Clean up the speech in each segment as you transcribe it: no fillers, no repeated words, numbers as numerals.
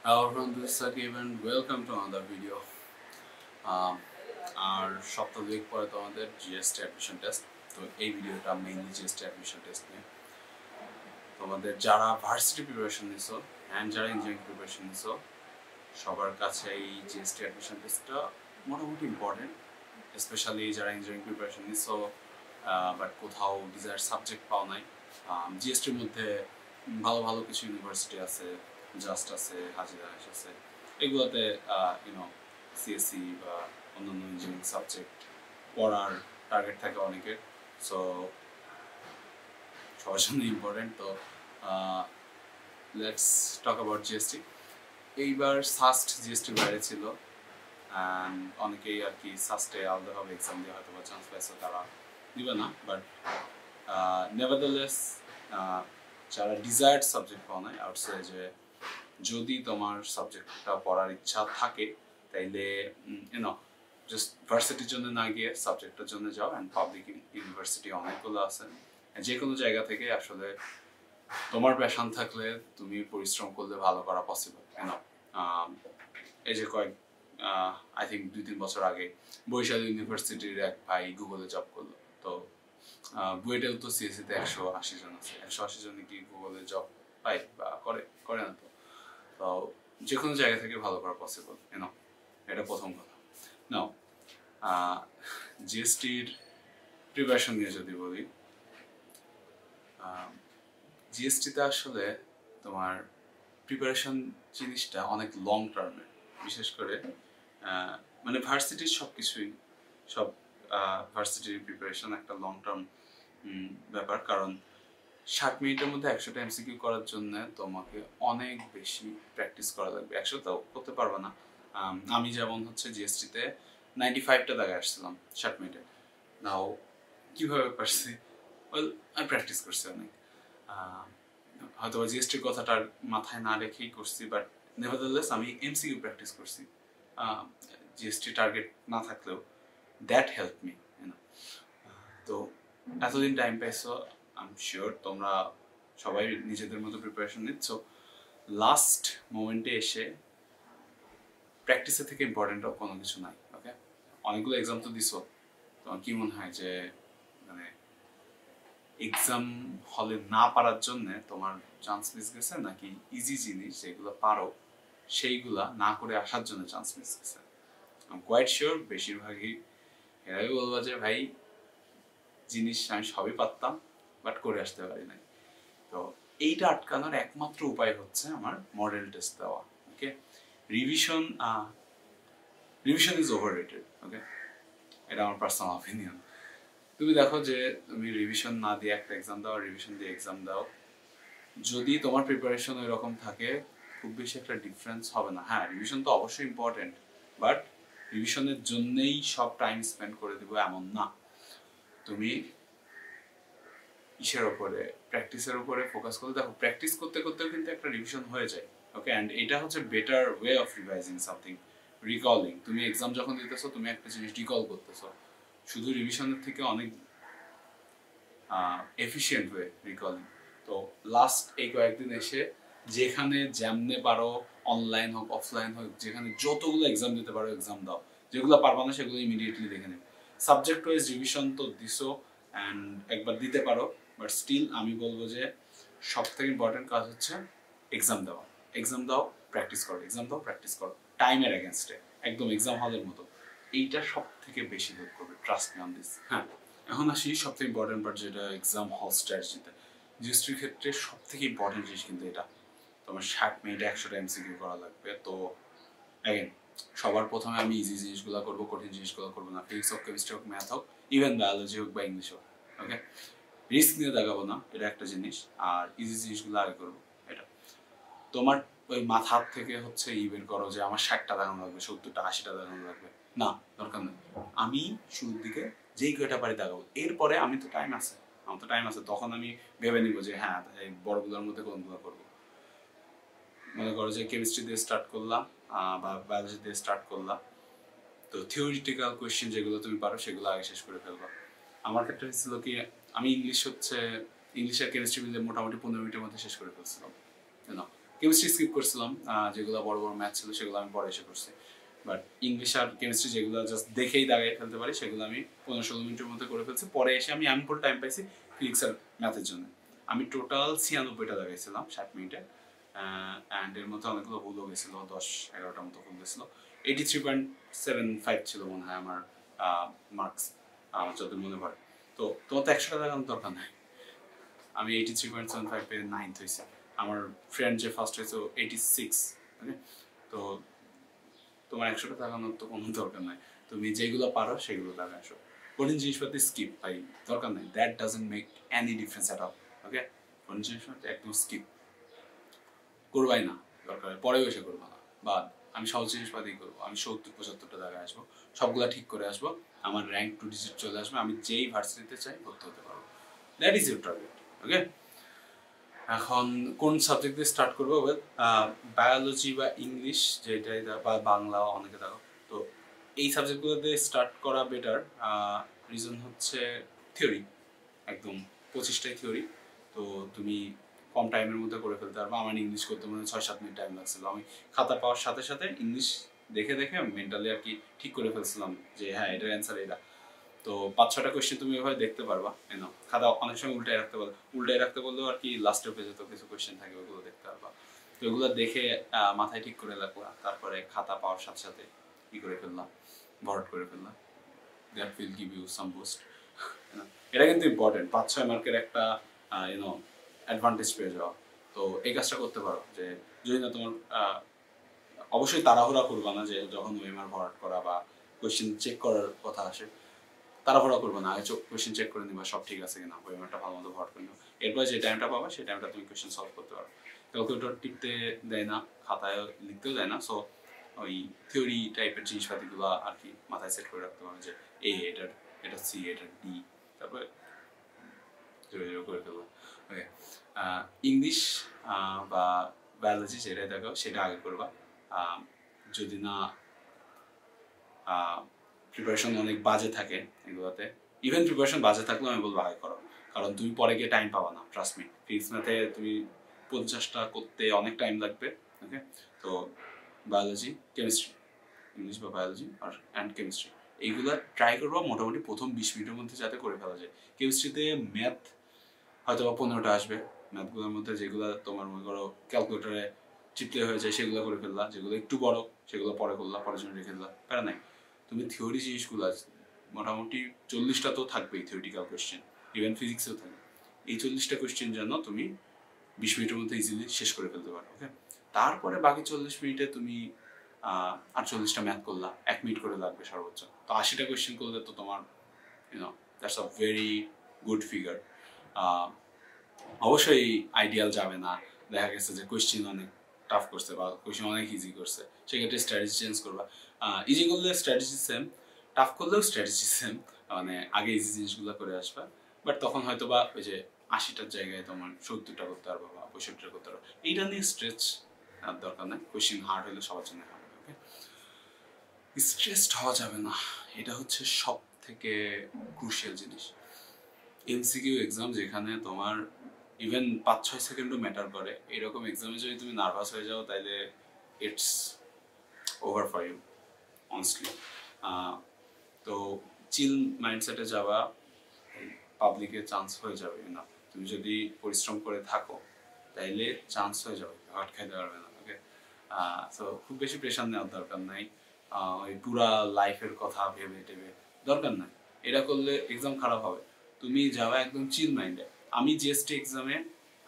Hello everyone, this is Sakib and welcome to another video. আর সপ্তাহ দুয়েক পরে তো আমাদের জিএসটি অ্যাডমিশন টেস্ট। তো এই ভিডিওটা মেইনলি জিএসটি অ্যাডমিশন টেস্ট নিয়ে। তোমাদের যারা ভার্সিটি প্রিপারেশন নিছো অ্যান্ড যারা ইঞ্জিনিয়ারিং প্রিপারেশন নিছো সবার কাছে এই জিএসটি অ্যাডমিশন টেস্টটা মোটামুটি ইম্পর্টেন্ট, স্পেশালি যারা ইঞ্জিনিয়ারিং প্রিপারেশন নিছো বাট কোথাও ডিজায়ার সাবজেক্ট পাও নাই। জিএসটির মধ্যে ভালো ভালো কিছু ইউনিভার্সিটি আছে, জাস্ট আছে, হাজিরা আছে, এগুলোতে সিএসসি বা অন্যান্য ইঞ্জিনিয়ারিং সাবজেক্ট পড়ার টার্গেট থাকে অনেকের। সো সবার জন্য ইম্পর্টেন্ট। তো লেটস টক অ্যাবাউট জিএসটি। এইবার সাস্ট জিএসটির বাইরে ছিল অ্যান্ড অনেকেই আর কি সাস্টে আলাদাভাবে এক্সাম দিয়ে হয়তো বা চান্স পাইছে, তারা দিবে না। বাট নেভারদারলেস যারা ডিজায়ার্ড সাবজেক্ট পাও নাই, আউটসে যে যদি তোমার সাবজেক্টটা পড়ার ইচ্ছা থাকে তাইলে জাস্ট ভার্সিটির জন্য না গিয়ে সাবজেক্টের জন্য যাও। অ্যান্ড পাবলিক ইউনিভার্সিটি অনেকগুলো আছে, যে কোনো জায়গা থেকে আসলে তোমার প্যাশন থাকলে তুমি পরিশ্রম করলে ভালো করা পসিবল। এই যে আই থিঙ্ক 2-3 বছর আগে বরিশাল ইউনিভার্সিটির এক ভাই গুগলে জব করলো। তো বুয়েটেও তো সিএসসিতে 180 জন আছে, 180 জনে কি গুগলে জব পায় বা করে না। তো যে কোনো জায়গা থেকে ভালো করা পসিবল, এটা প্রথম কথা। নাও জিএসটির প্রিপারেশন নিয়ে যদি বলি, জিএসটিতে আসলে তোমার প্রিপারেশন জিনিসটা অনেক লং টার্মের, বিশেষ করে মানে ভার্সিটির সব ভার্সিটির প্রিপারেশন একটা লং টার্ম ব্যাপার। কারণ 60 মিনিটের মধ্যে 100টা এমসিকিউ করার জন্য তোমাকে অনেক বেশি প্র্যাকটিস করা লাগবে। 100টাও করতে পারবে না। আমি যেমন হচ্ছে জিএসটিতে 95টা দাগে আসছিলাম 60 মিনিটে। নাও কীভাবে পারছি? আমি প্র্যাকটিস করছি অনেক, হয়তো জিএসটির কথাটার মাথায় না রেখেই করছি, বাট নেভারদারলেস আমি এমসিকিউ প্র্যাকটিস করছি জিএসটি টার্গেট না থাকলেও। That help me. তো এতদিন টাইম পাইছো, আই এম শিওর তোমরা সবাই নিজেদের মতো প্রিপারেশন নিচ্ছ। লাস্ট মোমেন্টে এসে প্র্যাকটিসের থেকে ইম্পর্টেন্ট কোনো কিছু নাই। ওকে, অনেকগুলো এক্সাম তো দিছো, তোমার কি মনে হয় যে মানে এক্সাম হলে না পারার জন্য তোমার চান্স মিস গেছে, নাকি ইজি জিনিস যেগুলো পারো সেইগুলা না করে আসার জন্য চান্স মিস গেছে? আই এম কোয়াইট শিওর বেশিরভাগই এরাই বলবো যে ভাই জিনিস আমি সবই পারতাম বাট করে আসতে পারি নাই। তো এইটা আটকানোর একমাত্র উপায় হচ্ছে আমার মডেল টেস্ট দেওয়া। ওকে, রিভিশন ইজ ওভাররেটেড। ওকে, এটা আমার পার্সোনাল অপিনিয়ন। তুমি দেখো যে তুমি রিভিশন না দিয়ে একটা এক্সাম দাও, রিভিশন দিয়ে এক্সাম দাও, যদি তোমার প্রিপারেশন ওই রকম থাকে খুব বেশি একটা ডিফারেন্স হবে না। হ্যাঁ, রিভিশন তো অবশ্যই ইম্পর্টেন্ট, বাট রিভিশনের জন্যেই সব টাইম স্পেন্ড করে দেবো এমন না। তুমি ইসের ওপরে, প্র্যাকটিসের উপরে ফোকাস করলে দেখো প্র্যাকটিস করতে করতেও কিন্তু একটা রিভিশন হয়ে যায়। ওকে, অ্যান্ড এটা হচ্ছে better way of revising something, recalling. তুমি এক্সাম যখন দিতেছো তুমি একটা জিনিস রিকল করতেছো, শুধু রিভিশনের থেকে অনেক এফিশিয়েন্ট ওয়ে রিকলিং। তো লাস্ট এই কয়েকদিন এসে যেখানে যেমনে পারো, অনলাইন হোক অফলাইন হোক, যেখানে যতগুলো এক্সাম দিতে পারো এক্সাম দাও, যেগুলো পারবা না সেগুলো ইমিডিয়েটলি দেখে নেবে। সাবজেক্ট ওয়াইজ রিভিশন তো দিছো অ্যান্ড একবার দিতে পারো, বাট স্টিল আমি বলবো যে সব থেকে ইম্পর্টেন্ট কাজ হচ্ছে এক্সাম দেওয়া। এক্সাম দাও, প্র্যাকটিস করো, এক্সাম দাও, প্র্যাকটিস করো, টাইমের এগেনস্টে, একদম এক্সাম হলের মতো। এইটা সব থেকে বেশি হেল্প করবে, ট্রাস্ট মি অন দিস। হ্যাঁ, এখন আসি সবথেকে ইম্পর্টেন্ট পার্ট, যেটা এক্সাম হল স্ট্র্যাটেজিতে। জিএসটির ক্ষেত্রে সব থেকে ইম্পর্টেন্ট জিনিস কিন্তু এটা, তোমার 60 মিনিটে 100টা এমসিকিউ করা লাগবে। তো অ্যাগেন সবার প্রথমে আমি ইজি জিনিসগুলো করবো, কঠিন জিনিসগুলো করবো না। ফিজিক্স হোক, কেমিস্ট্রি হোক, ম্যাথ হোক, ইভেন বায়োলজি হোক বা ইংলিশ হোক। ওকে, রিস্ক নিয়ে দেখাবো না, এটা একটা জিনিস। আর ইজি জিনিসগুলো আগে করবো। এটা তোমার ওই মাথার থেকে হচ্ছে বের করো যে আমার 60টা দেখানো লাগবে, 70টা 80টা দেখানো লাগবে, না, দরকার নেই। আমি শুরুর দিকে যেই কয়টা পারি দেখাবো, এরপরে আমার তো টাইম আছে, তখন আমি ভেবে নিব যে হ্যাঁ এই বড়গুলোর মধ্যে কোনগুলো করবো। মনে করো যে কেমিস্ট্রি দিয়ে স্টার্ট করলাম বা বায়োলজি দিয়ে স্টার্ট করলাম, তো থিওরিটিক্যাল কোয়েশ্চেন যেগুলো তুমি পারো সেগুলো আগে শেষ করে ফেলবা। আমার ক্ষেত্রে ছিল কি, আমি ইংলিশ আর কেমিস্ট্রি মিলে মোটামুটি 15 মিনিটের মধ্যে শেষ করে ফেলছিলাম। কেমিস্ট্রি স্কিপ করছিলাম, যেগুলো বড় বড় ম্যাথ ছিল সেগুলো আমি পরে এসে করছি। বাট ইংলিশ আর কেমিস্ট্রি যেগুলো জাস্ট দেখেই দাগাই ফেলতে পারি সেগুলো আমি 15-16 মিনিটের মধ্যে করে ফেলছি। পরে এসে আমি ফুল টাইম পাইছি ফিজিক্স আর ম্যাথের জন্য। আমি টোটাল 96টা দাগাইছিলাম 60 মিনিটে, অ্যান্ড এর মধ্যে অনেকগুলো ভুলও গেছিল, 10-11টার মতো ভুল গেছিল। 83.75 ছিল মনে হয় আমার মার্কস, আমার যত মনে পড়ে। তো তোমার তো 100 টাকা লাগানোর দরকার নাই। আমি 83.75 পেয়ে 9th হয়েছি। আমার ফ্রেন্ড যে ফার্স্ট হয়েছে 86, ওকে। তো তোমার 100 টাকা লাগানোর তো কোনো দরকার নাই, তুমি যেগুলো পারো সেগুলো লাগাই আসো। কঠিন জিনিসপাতি স্কিপ ভাই, দরকার নাই, that doesn't make any difference at all, okay. কঠিন জিনিসপাতি একদম স্কিপ করবাই না, দরকার পরেও এসে করবো না। বা আমি সহজ জিনিসপাতি করবো, আমি 70-75টা জায়গায় আসবো, সবগুলা ঠিক করে আসবো, আমার র্যাঙ্ক 2 ডিজিট চলে আসবে, আমি যেই ভার্সিটিতে চাই ভর্তি হতে পারবো। দ্যাট ইজ ইউর টার্গেট, ওকে। এখন কোন সাবজেক্ট দিয়ে স্টার্ট করবো? বায়োলজি বা ইংলিশ যেটাই বা বাংলা অনেকে দেখো, তো এই সাবজেক্টগুলো দিয়ে স্টার্ট করা বেটার। রিজন হচ্ছে থিওরি, একদম 25টাই থিওরি, তো তুমি কম টাইমের মধ্যে করে ফেলতে পারবো। আমার ইংলিশ করতে মনে হয় 6-7 মিনিট টাইম লাগছিল। আমি খাতা পাওয়ার সাথে সাথে ইংলিশ দেখে দেখে মেন্টালি আর কি ঠিক করে ফেলছিলাম যে হ্যাঁ এটার অ্যান্সার এটা। তো 5-6টা কোয়েশ্চেন তুমি এভাবে দেখতে পারবা, খাতা অনেক সময় উল্টায় রাখতে বললেও আর কি লাস্টের পেজে তো কিছু কোয়েশ্চেন থাকে, ওগুলো দেখতে পারবা। তো এগুলো দেখে মাথায় ঠিক করে রাখলাম, তারপরে খাতা পাওয়ার সাথে সাথে কি করে ফেললাম, ভরাট করে ফেললাম। That will give you some boost. এটা কিন্তু ইম্পর্টেন্ট, 5-6 মার্কের একটা অ্যাডভান্টেজ পেয়ে যাওয়া। তো এই কাজটা করতে পারো, যে যদি না তোমার অবশ্যই তাড়াহুড়া করবা না, যে যখন ওএমআর ভরাট করা বা কোয়েশ্চেন চেক করার কথা আসে তাড়াহুড়া করবো না, আগে কোয়েশ্চেন চেক করে নিবা সব ঠিক আছে কিনা, ওএমআরটা ভালো মতো ভরাট করে নিবা। এরপর যে টাইমটা পাবা সেই টাইমটা তুমি কোয়েশ্চেন সলভ করতে পারো। ক্যালকুলেটর টিপতে দেয় না, খাতায় লিখতেও দেয় না, সো ওই থিওরি টাইপের জিনিসপাতিগুলো আর কি মাথায় সেট করে রাখতে পারো, যে এটা সি, এটা ডি, তারপরে করে ফেলবো, ওকে। ইংলিশ বা বায়োলজি যেটাই দেখো সেটা আগে করবা। যদি না প্রিপারেশন অনেক বাজে থাকে এগুলোতে, ইভেন প্রিপারেশন বাজে থাকলেও আমি বলবো আগে করো, কারণ তুমি পরে গিয়ে টাইম পাবা না, ট্রাস্ট মি। ফিজিক্স ম্যাথে তুমি 50টা করতে অনেক টাইম লাগবে, ওকে। তো বায়োলজি, কেমিস্ট্রি, ইংলিশ বা বায়োলজি আর কেমিস্ট্রি এইগুলো ট্রাই করবো মোটামুটি প্রথম 20 মিনিটের মধ্যে যাতে করে ফেলা যায়। কেমিস্ট্রিতে ম্যাথ হয়তো বা 15টা আসবে, ম্যাথগুলোর মধ্যে যেগুলো তোমার মনে করো ক্যালকুলেটারে চিপলে হয়ে যায় সেগুলো করে ফেললা, যেগুলো একটু বড় সেগুলো পরে করলা, পরের জন্য রেখে দিলা, প্যারা নাই। তুমি থিওরি জিনিসগুলো মোটামুটি 40টা তো থাকবেই থিওরিটিক্যাল কোয়েশ্চেন, ইভেন ফিজিক্সেও থাকবে। এই 40টা কোয়েশ্চেন যেন তুমি 20 মিনিটের মধ্যে ইজিলি শেষ করে ফেলতে পারো, ওকে। তারপরে বাকি 40 মিনিটে তুমি 48টা ম্যাথ করলা, 1 মিনিট করে লাগবে সর্বোচ্চ। তো 80টা কোয়েশ্চেন করলে তো তোমার that's a very good figure. অবশ্যই আইডিয়াল যাবে না, দেখা গেছে যে কোয়েশ্চেন অনেক টাফ করছে বা কোয়েশ্চেন অনেক ইজি করছে, সেক্ষেত্রে স্ট্র্যাটেজি চেঞ্জ করবা। ইজি করলে স্ট্র্যাটেজি সেম, টাফ করলেও স্ট্র্যাটেজি সেম, মানে আগে ইজি জিনিসগুলো করে আসবা। বাট তখন হয়তো বা ওই যে 80টার জায়গায় তোমার 70টা করতে পারবো বা 65টা করতে পারবো, এইটা নিয়ে স্ট্রেচ দরকার নেই। কোয়েশ্চেন হার্ড হলে সবার জন্য হবে, ওকে। স্ট্রেসড হওয়া যাবে না, এটা হচ্ছে সব থেকে ক্রুশিয়াল জিনিস। এমসিকিউ এক্সাম যেখানে তোমার ইভেন 5-6 সেকেন্ডও ম্যাটার করে, এরকম এক্সামে যদি তুমি নার্ভাস হয়ে যাও তাহলে it's over for you, honestly. তো চিল মাইন্ডসেটে যাওয়া, পাবলিকে চান্স হয়ে যাবে না। তুমি যদি পরিশ্রম করে থাকো তাইলে চান্স হয়ে যাবে, হাট খাইতে পারবে না, ওকে। তো খুব বেশি প্রেশার নেওয়ার দরকার নাই, ওই পুরা লাইফের কথা ভেবে টেবে দরকার নাই। এটা করলে এক্সাম খারাপ হবে। তুমি যাওয়া একদম চিল মাইন্ডে। আমি জিএসটি এক্সামে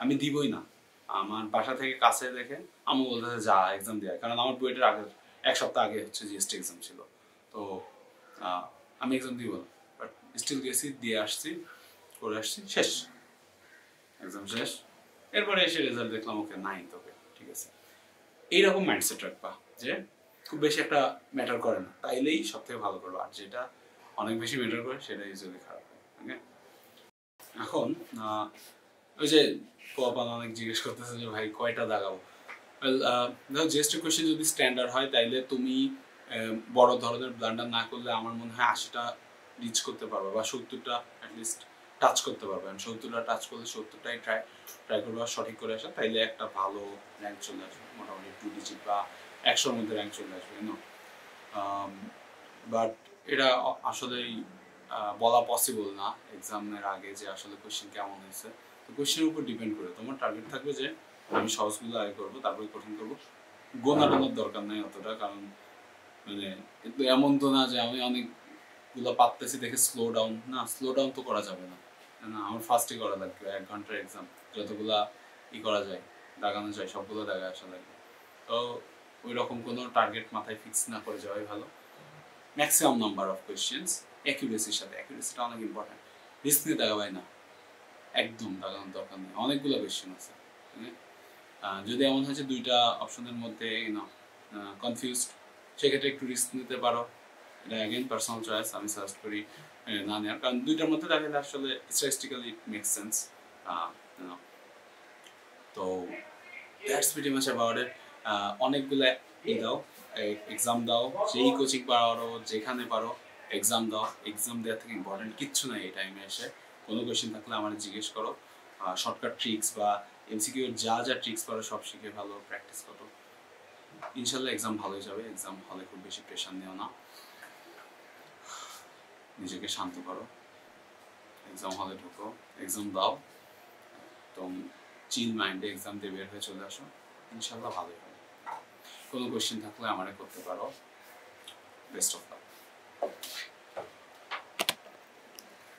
আমি দিবই না, আমার বাসা থেকে কাছে দেখে আমি বলতেছে যা এক্সাম দেওয়া, কারণ আমার বুয়েটের আগের 1 সপ্তাহ আগে হচ্ছে জিএসটি এক্সাম ছিল। তো আমি এক্সাম দিব না, বাট স্টিল গেছি, দিয়ে আসছি, করে আসছি, শেষ এক্সাম শেষ। এরপরে এসে রেজাল্ট দেখলাম ওকে 9th, ওকে ঠিক আছে। এইরকম মাইন্ডসেট রাখবা যে খুব বেশি একটা ম্যাটার করে না, তাইলেই সব থেকে ভালো করবো। আর যেটা অনেক বেশি ম্যাটার করে সেটা ইউজুয়ালি খারাপ, ওকে। এখন ওই যে পোয়াপান অনেক জিজ্ঞেস করতেছে যে ভাই কয়টা দাগাবো। দেখো জিএসটি কোয়েশ্চেন যদি স্ট্যান্ডার্ড হয় তাইলে তুমি বড় ধরনের ব্লান্ডার না করলে আমার মনে হয় 80টা রিচ করতে পারবো, বা 70টা অ্যাটলিস্ট টাচ করতে পারবো। আমি 70টা টাচ করলে 70টাই ট্রাই করবো সঠিক করে আসা, তাইলে একটা ভালো র্যাঙ্ক চলে আসবে, মোটামুটি 2 ডিজিট বা 100-র মধ্যে র্যাঙ্ক চলে আসবে। বাট এটা আসলেই বলা পসিবল না এক্সামের আগে যে আসলে কোয়েশ্চেন কেমন হয়েছে। তো কোয়েশ্চেনের উপর ডিপেন্ড করে তোমার টার্গেট থাকবে যে আমি সহজগুলো আগে করবো, তারপরে কঠিন করবো। গোনা টোনার দরকার নাই অতটা, কারণ মানে কিন্তু এমন তো না যে আমি অনেকগুলো পারতেছি দেখে স্লো ডাউন তো করা যাবে না। আমার ফার্স্টই করা লাগবে, 1 ঘন্টার এক্সাম, যতগুলা করা যায় দাগানো যায় সবগুলো দাগায় আসা লাগবে। তো ওই রকম কোনো টার্গেট মাথায় ফিক্স না করে যাওয়াই ভালো। ম্যাক্সিমাম নাম্বার অফ কোয়েশ্চেন্স অ্যাকিউরেসির সাথে, অ্যাকিউরেসিটা অনেক ইম্পর্টেন্ট। রিস্ক নিয়ে দাগাবাই না, একদম দাগানোর দরকার নেই, অনেকগুলো কোয়েশ্চেন আছে। যদি এমন হয় যে 2টা অপশনের মধ্যে কনফিউজড, সেক্ষেত্রে একটু রিস্ক নিতে পারো। এটা অ্যাগেন পার্সোনাল চয়েস, আমি সাজেস্ট করি না নেওয়ার, কারণ 2টার মধ্যে দাঁড়ালে আসলে স্ট্যাটিস্টিক্যালি ইট মেক্স সেন্স। তো that's pretty much about it. অনেকগুলো দাও, এক্সাম দাও, যেই কোচিং পারো, যেখানে পারো এক্সাম দাও। এক্সাম দেওয়ার থেকে ইম্পর্টেন্ট কিচ্ছু নাই এই টাইমে এসে। কোনো কোয়েশ্চেন থাকলে আমার জিজ্ঞেস করো, শর্টকাট ট্রিক্স বা এমসিকিউর যা ট্রিক্স পারো সব শিখে ভালো প্র্যাকটিস করো, ইনশাল্লাহ এক্সাম ভালোই যাবে। এক্সাম হলে খুব বেশি প্রেশার নিও না, নিজেকে শান্ত করো, এক্সাম হলে ঢুকো, এক্সাম দাও, তো চিল মাইন্ডে এক্সাম দিয়ে বের হয়ে চলে আসো, ইনশাল্লাহ ভালোই হবে। কোনো কোয়েশ্চেন থাকলে আমারে করতে পারো। Best of luck.